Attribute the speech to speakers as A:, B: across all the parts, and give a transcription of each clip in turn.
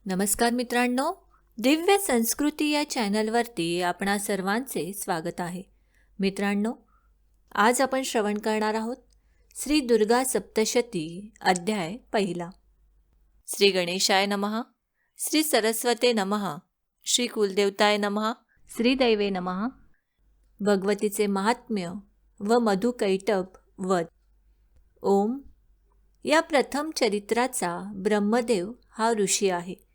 A: नमस्कार मित्रांनो, दिव्य संस्कृती या चॅनलवरती आपणा सर्वांचे स्वागत आहे. मित्रांनो, आज आपण श्रवण करणार आहोत श्री दुर्गा सप्तशती अध्याय पहिला. श्री गणेशाय नमः, श्री सरस्वते नमः, श्री कुलदेवताय नमः, श्री दैवे नमः. भगवतीचे महात्म्य व मधुकैटभ वध. ओम. या प्रथम चरित्राचा ब्रह्मदेव हा ऋषी आहे.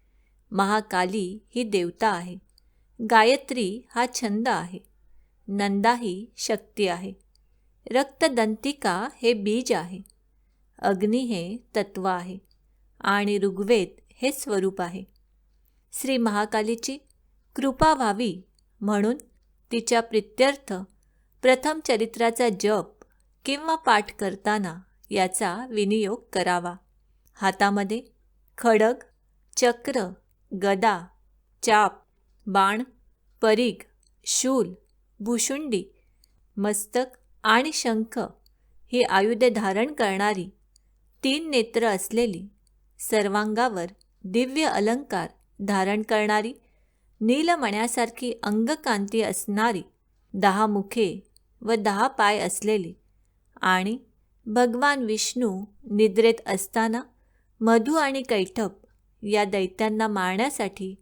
A: महाकाली ही देवता आहे. गायत्री हा छंद आहे. नंदा ही शक्ती आहे. रक्तदंतिका हे बीज आहे. अग्नी हे तत्व आहे आणि ऋग्वेद हे स्वरूप आहे. श्री महाकालीची कृपा व्हावी म्हणून तिच्या प्रीत्यर्थ प्रथम चरित्राचा जप किंवा पाठ करताना याचा विनियोग करावा. हातामध्ये खडग, चक्र, गदा, चाप, बाण, परीघ, शूल, भुशुंडी, मस्तक आणि शंख ही आयुधे धारण करणारी, 3 नेत्र असलेली, सर्वांगावर दिव्य अलंकार धारण करणारी, नीलमण्यासारखी अंगकांती असणारी, 10 मुखे व 10 पाय असलेली आणि भगवान विष्णू निद्रेत असताना मधु आणि कैटभ या दैत्यांना मारण्यासाठी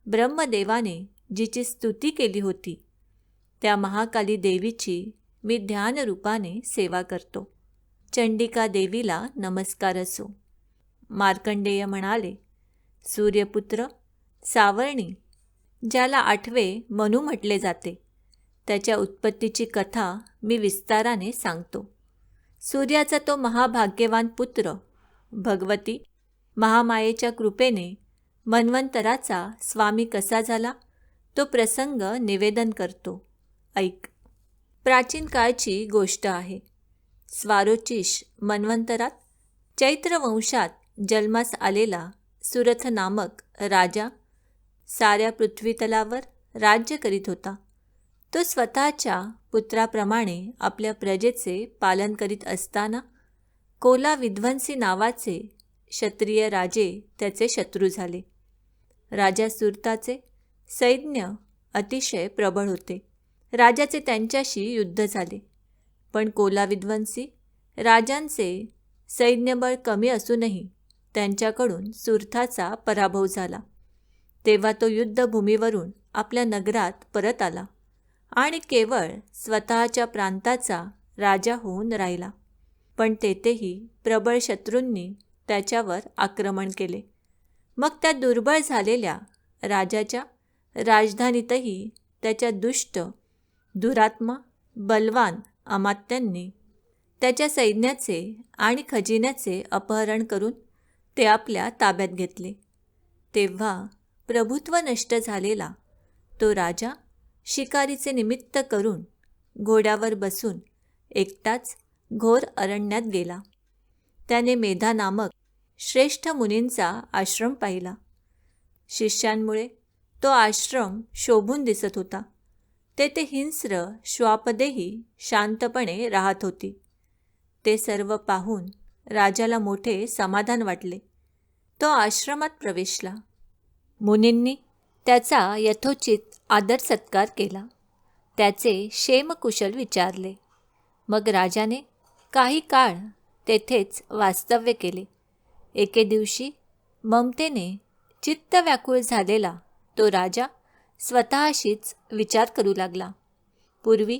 A: ब्रह्मदेवाने जिची स्तुती केली होती, त्या महाकाली देवीची मी ध्यानरूपाने सेवा करतो. चंडिका देवीला नमस्कार असो. मार्कंडेय म्हणाले, सूर्यपुत्र सावर्णी, ज्याला 8वे मनु म्हटले जाते, त्याच्या उत्पत्तीची कथा मी विस्ताराने सांगतो. सूर्याचा तो महाभाग्यवान पुत्र भगवती महामायेच्या कृपेने मन्वंतराचा स्वामी कसा झाला तो प्रसंग निवेदन करतो. ऐक. प्राचीन काळची गोष्ट आहे. स्वारोचिष मन्वंतरात चैत्र वंशात जन्मास आलेला सुरथ नामक राजा साऱ्या पृथ्वीतलावर राज्य करीत होता. तो स्वतःच्या पुत्राप्रमाणे आपल्या प्रजेचे पालन करीत असताना कोला विध्वंसी नावाचे क्षत्रिय राजे त्याचे शत्रू झाले. राजा सुरताचे सैन्य अतिशय प्रबळ होते. राजाचे त्यांच्याशी युद्ध झाले, पण कोला विध्वंसी राजांचे सैन्यबळ कमी असूनही त्यांच्याकडून सुरताचा पराभव झाला. तेव्हा तो युद्धभूमीवरून आपल्या नगरात परत आला आणि केवळ स्वतःच्या प्रांताचा राजा होऊन राहिला. पण तेथेही प्रबळ शत्रूंनी त्याच्यावर आक्रमण केले. मग त्या दुर्बळ झालेल्या राजाच्या राजधानीतही त्याच्या दुष्ट, दुरात्मा, बलवान अमात्यांनी त्याच्या सैन्याचे आणि खजिन्याचे अपहरण करून ते आपल्या ताब्यात घेतले. तेव्हा प्रभुत्व नष्ट झालेला तो राजा शिकारीचे निमित्त करून घोड्यावर बसून एकटाच घोर अरण्यात गेला. त्याने मेधा नामक श्रेष्ठ मुनींचा आश्रम पाहिला. शिष्यांमुळे तो आश्रम शोभून दिसत होता. तेथे हिंस्र श्वापदेही शांतपणे राहत होती. ते सर्व पाहून राजाला मोठे समाधान वाटले. तो आश्रमात प्रवेशला. मुनींनी त्याचा यथोचित आदर सत्कार केला. त्याचे क्षेमकुशल विचारले. मग राजाने काही काळ तेथेच वास्तव्य केले. एके दिवशी ममतेने चित्त व्याकुळ झालेला तो राजा स्वतःशीच विचार करू लागला. पूर्वी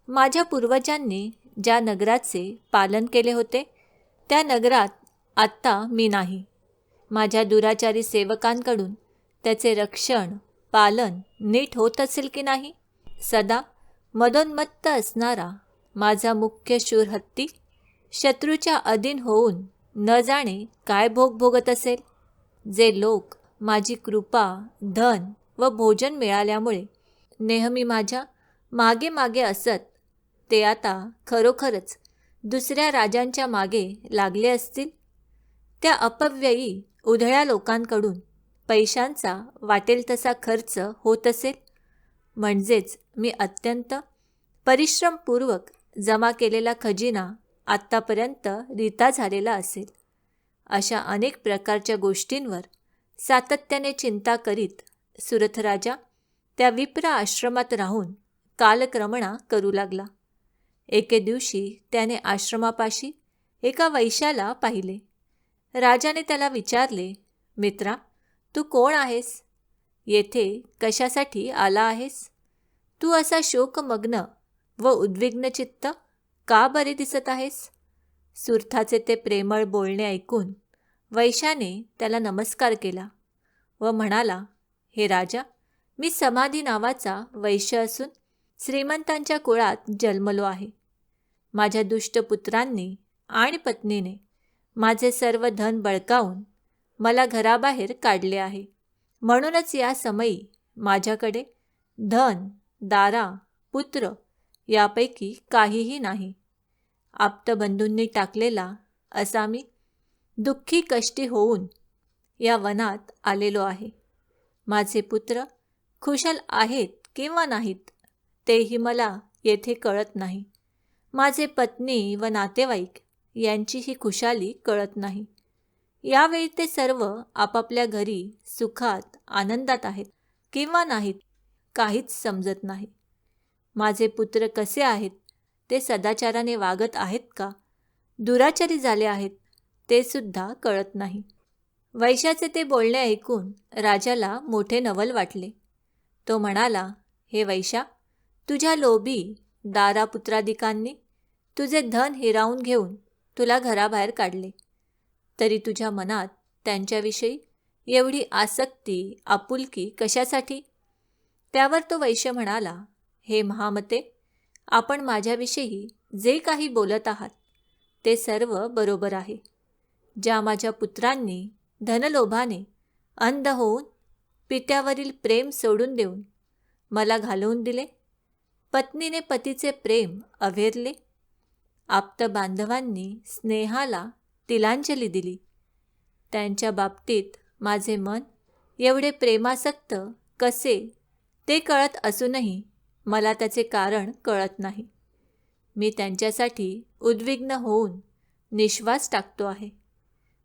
A: माझ्या पूर्वजांनी ज्या नगराचे पालन केले होते, त्या नगरात आत्ता मी नाही. माझ्या दुराचारी सेवकांकडून त्याचे रक्षण पालन नीट होत असेल की नाही? सदा मदोन्मत्त असणारा माझा मुख्य शूर हत्ती शत्रूच्या अधीन होऊन न जाणे काय भोग भोगत असेल. जे लोक माझी कृपा, धन व भोजन मिळाल्यामुळे नेहमी माझ्या मागे मागे असत, ते आता खरोखरच दुसऱ्या राजांच्या मागे लागले असतील. त्या अपव्ययी उधळ्या लोकांकडून पैशांचा वाटेल तसा खर्च होत असेल. म्हणजेच मी अत्यंत परिश्रमपूर्वक जमा केलेला खजिना आत्तापर्यंत रिता झालेला असेल. अशा अनेक प्रकारच्या गोष्टींवर सातत्याने चिंता करीत सुरथराजा त्या विप्र आश्रमात राहून कालक्रमणा करू लागला. एके दिवशी त्याने आश्रमापाशी एका वैश्याला पाहिले. राजाने त्याला विचारले, मित्रा, तू कोण आहेस? येथे कशासाठी आला आहेस? तू असा शोकमग्न व उद्विग्नचित्त का बरे दिसत आहेस? सुरथाचे ते प्रेमळ बोलणे ऐकून वैश्याने त्याला नमस्कार केला व म्हणाला, हे राजा, मी समाधी नावाचा वैश्य असून श्रीमंतांच्या कुळात जन्मलो आहे. माझ्या दुष्ट पुत्रांनी आणि पत्नीने माझे सर्व धन बळकावून मला घराबाहेर काढले आहे. म्हणूनच या समयी माझ्याकडे धन, दारा, पुत्र यापैकी काहीही नाही. आप्तबंधूंनी टाकलेला असा मी दुःखी कष्टी होऊन या वनात आलेलो आहे. माझे पुत्र खुशाल आहेत किंवा नाहीत तेही मला येथे कळत नाही. माझे पत्नी व नातेवाईक यांचीही खुशाली कळत नाही. यावेळी ते सर्व आपापल्या घरी सुखात आनंदात आहेत किंवा नाहीत काहीच समजत नाही. माझे पुत्र कसे आहेत, ते सदाचाराने वागत आहेत का, दुराचारी झाले आहेत, ते सुद्धा कळत नाही. वैश्याचे ते बोलणे ऐकून राजाला मोठे नवल वाटले. तो म्हणाला, हे वैश्या, तुझ्या लोभी दारापुत्रादिकांनी तुझे धन हिरावून घेऊन तुला घराबाहेर काढले, तरी तुझ्या मनात त्यांच्याविषयी एवढी आसक्ती, आपुलकी कशासाठी? त्यावर तो वैश्य म्हणाला, हे महामते, आपण माझ्याविषयी जे काही बोलत आहात ते सर्व बरोबर आहे. ज्या माझ्या पुत्रांनी धनलोभाने अंध होऊन पित्यावरील प्रेम सोडून देऊन मला घालवून दिले, पत्नीने पतीचे प्रेम अव्हेरले, आप्त बांधवांनी स्नेहाला तिलांजली दिली, त्यांच्या बाबतीत माझे मन एवढे प्रेमासक्त कसे ते कळत असूनही मला त्याचे कारण कळत नाही. मी त्यांच्यासाठी उद्विग्न होऊन निश्वास टाकतो आहे.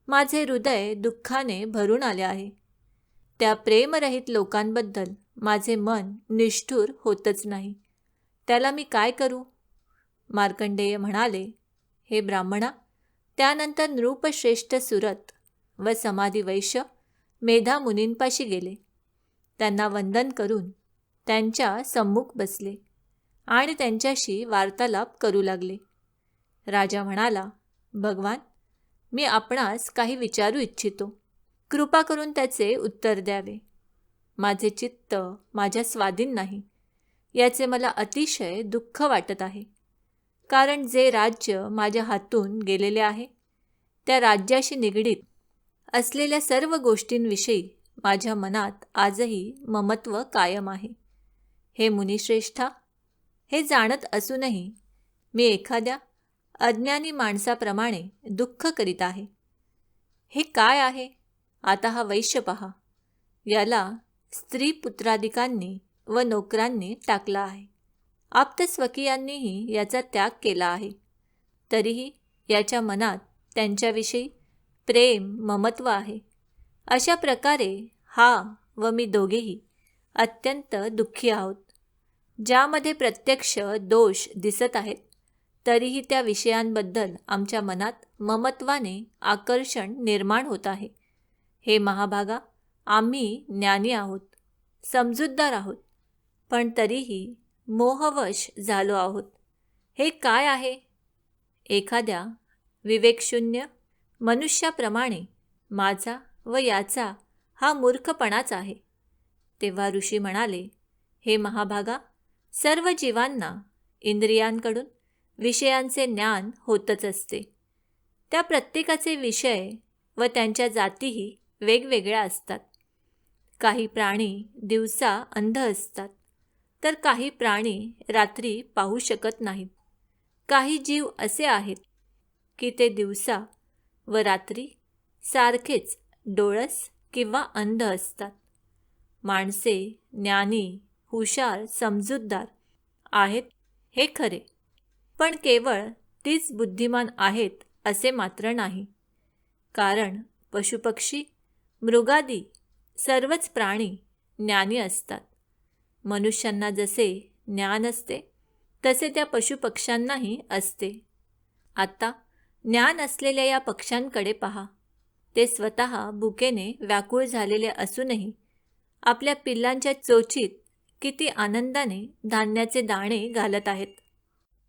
A: माझे हृदय दुःखाने भरून आले आहे. त्या प्रेमरहित लोकांबद्दल माझे मन निष्ठुर होतच नाही. त्याला मी काय करू? मार्कंडेय म्हणाले, हे ब्राह्मणा, त्यानंतर नृपश्रेष्ठ सुरत व समाधी वैश्य मेधा मुनींपाशी गेले. त्यांना वंदन करून त्यांच्या सम्मुख बसले आणि त्यांच्याशी वार्तालाप करू लागले. राजा म्हणाला, भगवान, मी आपणास काही विचारू इच्छितो. कृपा करून त्याचे उत्तर द्यावे. माझे चित्त माझ्या स्वाधीन नाही, याचे मला अतिशय दुःख वाटत आहे. कारण जे राज्य माझ्या हातून गेलेले आहे त्या राज्याशी निगडीत असलेल्या सर्व गोष्टींविषयी माझ्या मनात आजही ममत्व कायम आहे. हे मुनिश्रेष्ठा, हे जाणत असूनही मी एखाद्या अज्ञानी माणसाप्रमाणे दुःख करीत आहे. हे काय आहे? आता हा वैश्य पहा, याला स्त्री पुत्रादिकांनी व नोकरांनी टाकला आहे. आप्तस्वकीयांनीही याचा त्याग केला आहे. तरीही याच्या मनात त्यांच्याविषयी प्रेम, ममत्व आहे. अशा प्रकारे हा व मी दोघेही अत्यंत दुःखी आहोत. ज्यामध्ये प्रत्यक्ष दोष दिसत आहेत तरीही त्या विषयांबद्दल आमच्या मनात ममत्वाने आकर्षण निर्माण होत आहे. हे महाभागा, आम्ही ज्ञानी आहोत, समजूतदार आहोत, पण तरीही मोहवश झालो आहोत. हे काय आहे? एखाद्या विवेकशून्य मनुष्याप्रमाणे माझा व याचा हा मूर्खपणाच आहे. तेव्हा ऋषी म्हणाले, हे महाभागा, सर्व जीवांना इंद्रियांकडून विषयांचे ज्ञान होतच असते. त्या प्रत्येकाचे विषय व त्यांच्या जातीही वेगवेगळ्या असतात. काही प्राणी दिवसा अंध असतात, तर काही प्राणी रात्री पाहू शकत नाहीत. काही जीव असे आहेत की ते दिवसा व रात्री सारखेच डोळस किंवा अंध असतात. माणसे ज्ञानी, हुशार, समजूतदार आहेत हे खरे, पण केवळ तीच बुद्धिमान आहेत असे मात्र नाही. कारण पशुपक्षी, मृगादी सर्वच प्राणी ज्ञानी असतात. मनुष्यांना जसे ज्ञान असते तसे त्या पशुपक्ष्यांनाही असते. आता ज्ञान असलेल्या या पक्ष्यांकडे पहा. ते स्वतः भुकेने व्याकुळ झालेले असूनही आपल्या पिल्लांच्या चोचीत किती आनंदाने धान्याचे दाणे घालत आहेत.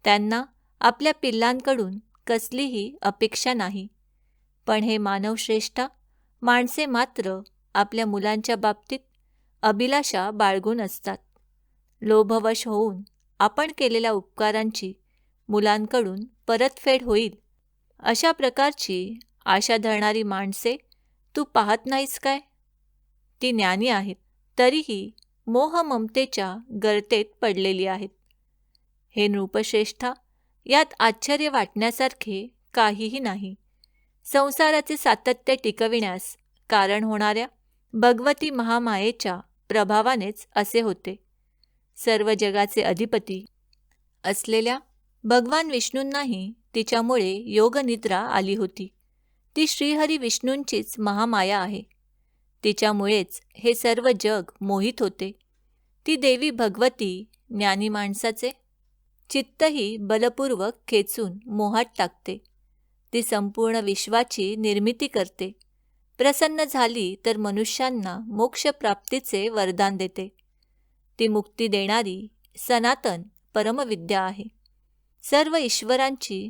A: त्यांना आपल्या पिल्लांकडून कसलीही अपेक्षा नाही. पण हे मानवश्रेष्ठा माणसे मात्र आपल्या मुलांच्या बाबतीत अभिलाषा बाळगून असतात. लोभवश होऊन आपण केलेल्या उपकारांची मुलांकडून परतफेड होईल अशा प्रकारची आशा धरणारी माणसे तू पाहत नाहीस काय? ती ज्ञानी आहेत, तरीही मोहममतेच्या गर्तेत पडलेली आहेत. हे नृपश्रेष्ठा, यात आश्चर्य वाटण्यासारखे काहीही नाही. संसाराचे सातत्य टिकविण्यास कारण होणाऱ्या भगवती महामायेच्या प्रभावानेच असे होते. सर्व जगाचे अधिपती असलेल्या भगवान विष्णूंनाही तिच्यामुळे योगनिद्रा आली होती. ती श्रीहरी विष्णूंचीच महामाया आहे. तिच्यामुळेच हे सर्व जग मोहित होते. ती देवी भगवती ज्ञानी माणसाचे चित्तही बलपूर्वक खेचून मोहात टाकते. ती संपूर्ण विश्वाची निर्मिती करते. प्रसन्न झाली तर मनुष्यांना मोक्षप्राप्तीचे वरदान देते. ती मुक्ती देणारी सनातन परमविद्या आहे. सर्व ईश्वरांची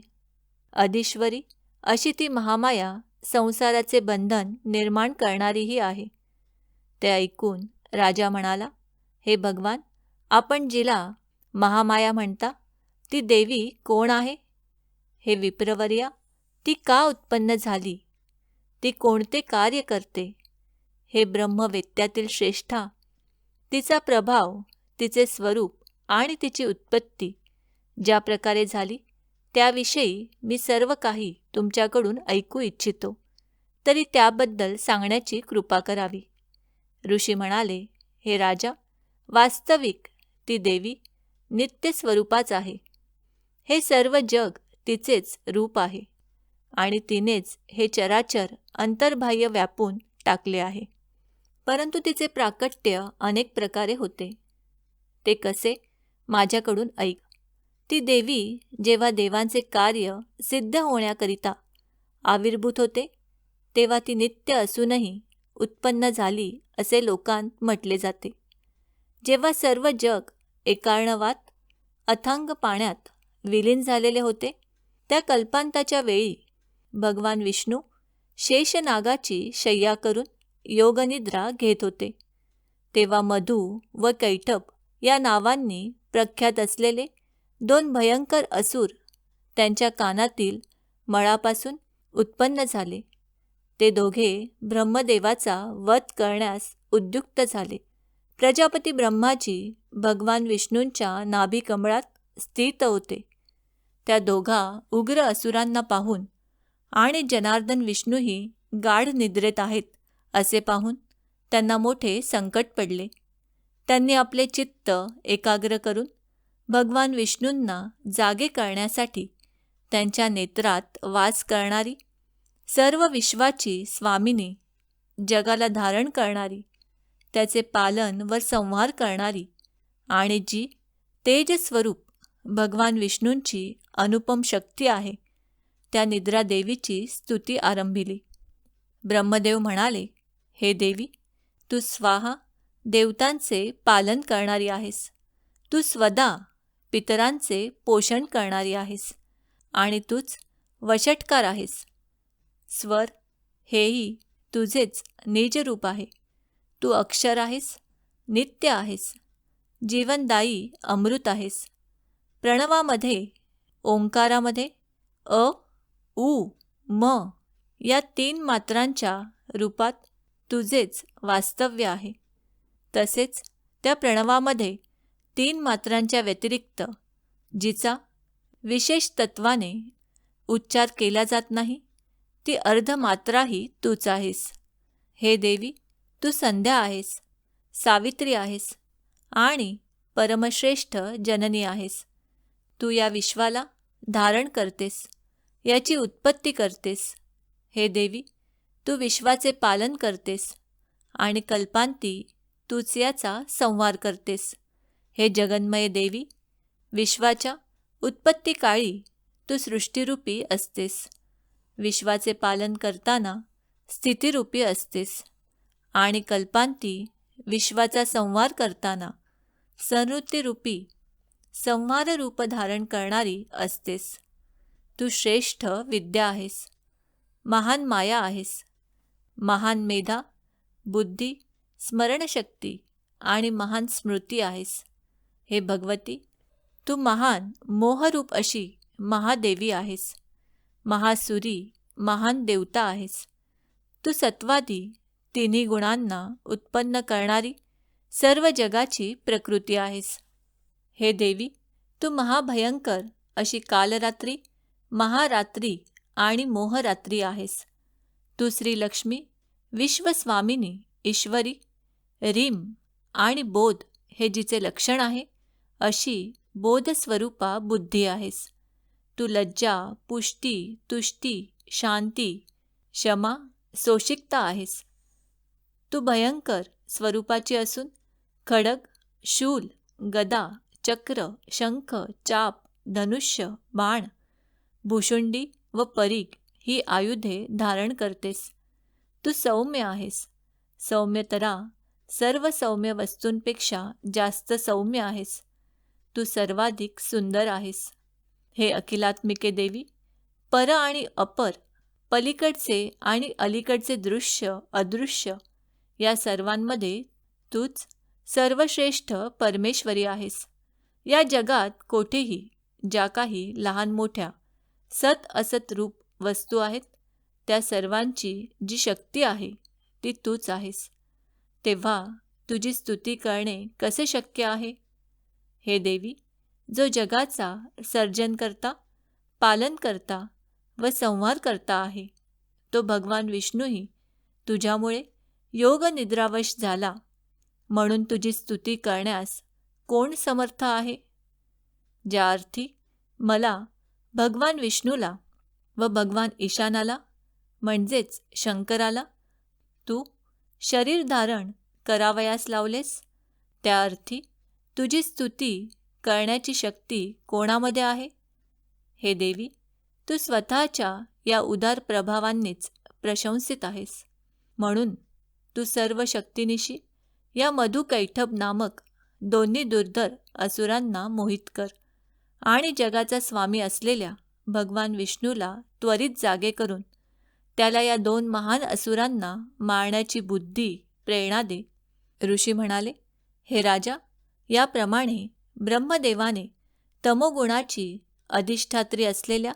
A: अधीश्वरी अशी ती महामाया संसाराचे बंधन निर्माण करणारीही आहे. ते ऐकून राजा म्हणाला, हे भगवान, आपण जिला महामाया म्हणता ती देवी कोण आहे? हे विप्रवर्या, ती का उत्पन्न झाली? ती कोणते कार्य करते? हे ब्रह्मवेत्त्यातील श्रेष्ठा, तिचा प्रभाव, तिचे स्वरूप आणि तिची उत्पत्ती ज्या प्रकारे झाली त्याविषयी मी सर्व काही तुमच्याकडून ऐकू इच्छितो, तरी त्याबद्दल सांगण्याची कृपा करावी. ऋषी म्हणाले, हे राजा, वास्तविक ती देवी नित्य स्वरूपाच आहे. हे सर्व जग तिचेच रूप आहे आणि तिनेच हे चराचर अंतर्बाह्य व्यापून टाकले आहे. परंतु तिचे प्राकट्य अनेक प्रकारे होते. ते कसे? माझ्याकडून ऐक. ती देवी जेव्हा देवांचे कार्य सिद्ध होण्याकरिता आविर्भूत होते तेव्हा ती नित्य असूनही उत्पन्न झाली असे लोकांत म्हटले जाते. जेव्हा सर्व जग एकार्णवात अथांग पाण्यात विलीन झालेले होते त्या कल्पांताच्या वेळी भगवान विष्णू शेषनागाची शय्या करून योगनिद्रा घेत होते. तेव्हा मधु व कैटभ या नावांनी प्रख्यात असलेले दोन भयंकर असुर त्यांच्या कानातील मळापासून उत्पन्न झाले. ते दोघे ब्रह्मदेवाचा वध करण्यास उद्युक्त झाले. प्रजापती ब्रह्माजी भगवान विष्णूंच्या नाभिकमळात स्थित होते. त्या दोघा उग्र असुरांना पाहून आणि जनार्दन विष्णूही गाढ निद्रेत आहेत असे पाहून त्यांना मोठे संकट पडले. त्यांनी आपले चित्त एकाग्र करून भगवान विष्णूंना जागे करण्यासाठी त्यांच्या नेत्रात वास करणारी, सर्व विश्वाची स्वामिनी, जगाला धारण करणारी, त्याचे पालन व संहार करणारी आणि जी तेजस्वरूप भगवान विष्णूंची अनुपम शक्ती आहे त्या निद्रा देवीची स्तुती आरंभिली. ब्रह्मदेव म्हणाले, हे देवी, तू स्वाहा देवतांचे पालन करणारी आहेस. तू स्वदा पितरांचे पोषण करणारी आहेस आणि तूच वषटकार आहेस. स्वर हेही तुझेच निजरूप आहे. तू अक्षर आहेस, नित्य आहेस, जीवनदायी अमृत आहेस. प्रणवामध्ये, ओंकारामध्ये अ, उ, म या 3 मात्रांच्या रूपात तुझेच वास्तव्य आहे. तसेच त्या प्रणवामध्ये 3 मात्रांच्या व्यतिरिक्त जिचा विशेष तत्वाने उच्चार केला जात नाही ती अर्धमात्राही तूच आहेस. हे देवी, तू संध्या आहेस, सावित्री आहेस आणि परमश्रेष्ठ जननी आहेस. तू या विश्वाला धारण करतेस, याची उत्पत्ती करतेस. हे देवी, तू विश्वाचे पालन करतेस आणि कल्पांती तूच याचा संहार करतेस. हे जगन्मय देवी, विश्वाच्या उत्पत्तीकाळी तू सृष्टिरूपी असतेस, विश्वाचे पालन करताना स्थितिरूपी असतेस आणि कल्पांती विश्वाचा संहार करताना संवृत्तीरूपी संहार रूप धारण करणारी असतेस. तू श्रेष्ठ विद्या आहेस, महान माया आहेस, महान मेधा, बुद्धी, स्मरणशक्ती आणि महान स्मृती आहेस. हे भगवती, तू महान मोहरूप अशी महादेवी आहेस, महासुरी, महान देवता आहेस. तू सत्वादी तिन्ही गुणांना उत्पन्न करणारी सर्व जगाची प्रकृती आहेस. हे देवी, तू महाभयंकर अशी कालरात्री, महारात्री आणि मोहरात्री आहेस. तू श्रीलक्ष्मी, विश्वस्वामिनी, ईश्वरी, रीम आणि बोध हे जिचे लक्षण आहे अशी बोधस्वरूपा बुद्धी आहेस. तू लज्जा, पुष्टी, तुष्टी, शांती, क्षमा, सोशिकता आहेस. तू भयंकर स्वरूपाची असून खडग, शूल, गदा, चक्र, शंख, चाप, धनुष्य, बाण, भुशुंडी व परीघ ही आयुधे धारण करतेस. तू सौम्य आहेस, सौम्यतरा सर्व सौम्य वस्तूंपेक्षा जास्त सौम्य आहेस. तू सर्वाधिक सुंदर आहेस. हे अखिलात्मिके देवी, पर आणि अपर, पलीकडचे आणि अलीकडचे दृश्य अदृश्य या सर्वांमध्ये तूच सर्वश्रेष्ठ परमेश्वरी आहेस. या जगात कोठेही ज्या काही लहान मोठ्या सत असत रूप वस्तू आहेत त्या सर्वांची जी शक्ती आहे ती तूच आहेस. तेव्हा तुझी स्तुती करणे कसे शक्य आहे? हे देवी, जो जगाचा सर्जन करता, पालन करता व संहार करता आहे, तो भगवान विष्णूही तुझ्यामुळे योगनिद्रावश झाला, म्हणून तुझी स्तुती करण्यास कोण समर्थ आहे? ज्या अर्थी मला, भगवान विष्णूला व भगवान ईशानाला म्हणजेच शंकराला तू शरीर धारण करावयास लावलेस, त्या अर्थी तुझी स्तुती करण्याची शक्ती कोणामध्ये आहे? हे देवी, तू स्वतःच्या या उदार प्रभावांनीच प्रशंसित आहेस. म्हणून तू सर्व शक्तिनिशी या मधुकैटभ नामक दोन्ही दुर्धर असुरांना मोहित कर आणि जगाचा स्वामी असलेल्या भगवान विष्णूला त्वरित जागे करून त्याला या दोन महान असुरांना मारण्याची बुद्धी प्रेरणा दे. ऋषी म्हणाले, हे राजा, याप्रमाणे ब्रह्मदेवाने तमोगुणाची अधिष्ठात्री असलेल्या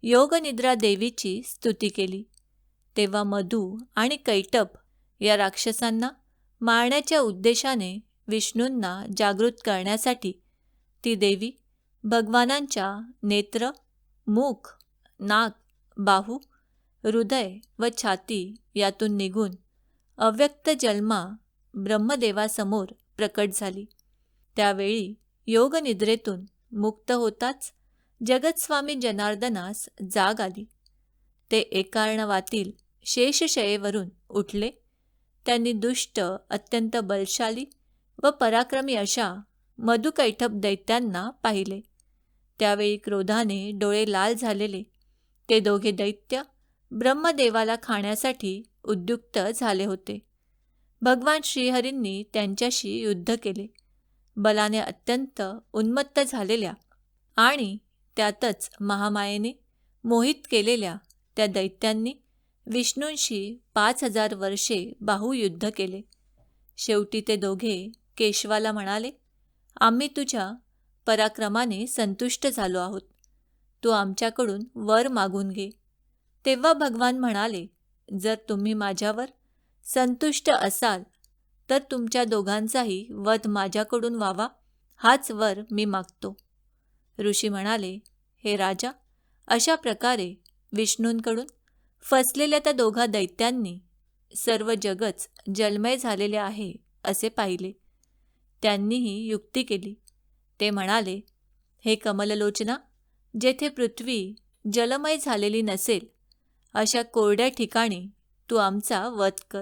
A: योगनिद्रा देवीची स्तुती केली. तेव्हा मधु आणि कैटभ या राक्षसांना मारण्याच्या उद्देशाने विष्णूंना जागृत करण्यासाठी ती देवी भगवानांच्या नेत्र, मुख, नाक, बाहू, हृदय व छाती यातून निघून अव्यक्त जन्मा ब्रह्मदेवासमोर प्रकट झाली. त्यावेळी योगनिद्रेतून मुक्त होताच जगत्स्वामी जनार्दनास जाग आली. ते एकार्णवातील शेषशयेवरून उठले. त्यांनी दुष्ट, अत्यंत बलशाली व पराक्रमी अशा मधुकैटभ दैत्यांना पाहिले. त्यावेळी क्रोधाने डोळे लाल झालेले ते दोघे दैत्य ब्रह्मदेवाला खाण्यासाठी उद्युक्त झाले होते. भगवान श्रीहरींनी त्यांच्याशी युद्ध केले. बलाने अत्यंत उन्मत्त झालेल्या आणि त्यातच महामायेने मोहित केलेल्या त्या दैत्यांनी विष्णूंशी 5000 वर्षे बाहुयुद्ध केले. शेवटी ते दोघे केशवाला म्हणाले, आम्ही तुझ्या पराक्रमाने संतुष्ट झालो आहोत. तू आमच्याकडून वर मागून घे. तेव्हा भगवान म्हणाले, जर तुम्ही माझ्यावर संतुष्ट असाल तर तुमच्या दोघांचाही वध माझ्याकडून व्हावा, हाच वर मी मागतो. ऋषी म्हणाले, हे राजा, अशा प्रकारे विष्णूंकडून फसलेल्या त्या दोघा दैत्यांनी सर्व जगच जलमय झालेले आहे असे पाहिले. त्यांनीही युक्ती केली. ते म्हणाले, हे कमललोचना, जेथे पृथ्वी जलमय झालेली नसेल अशा कोरड्या ठिकाणी तू आमचा वध कर.